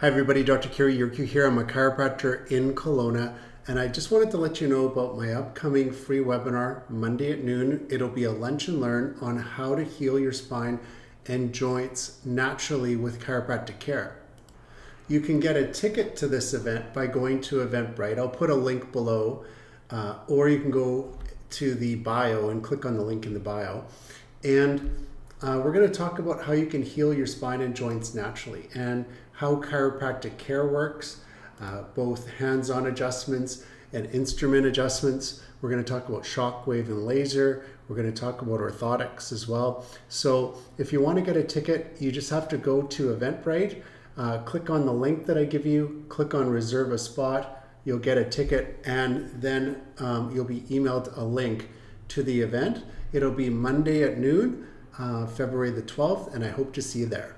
Hi everybody, Dr. Cary Yurkiw here. I'm a chiropractor in Kelowna, and I just wanted to let you know about my upcoming free webinar Monday at noon. It'll be a lunch and learn on how to heal your spine and joints naturally with chiropractic care. You can get a ticket to this event by going to Eventbrite. I'll put a link below, or you can go to the bio and click on the link in the bio. And we're going to talk about how you can heal your spine and joints naturally and how chiropractic care works, both hands-on adjustments and instrument adjustments. We're going to talk about shockwave and laser. We're going to talk about orthotics as well. So if you want to get a ticket, you just have to go to Eventbrite, click on the link that I give you, click on reserve a spot, you'll get a ticket, and then you'll be emailed a link to the event. It'll be Monday at noon, February the 12th, and I hope to see you there.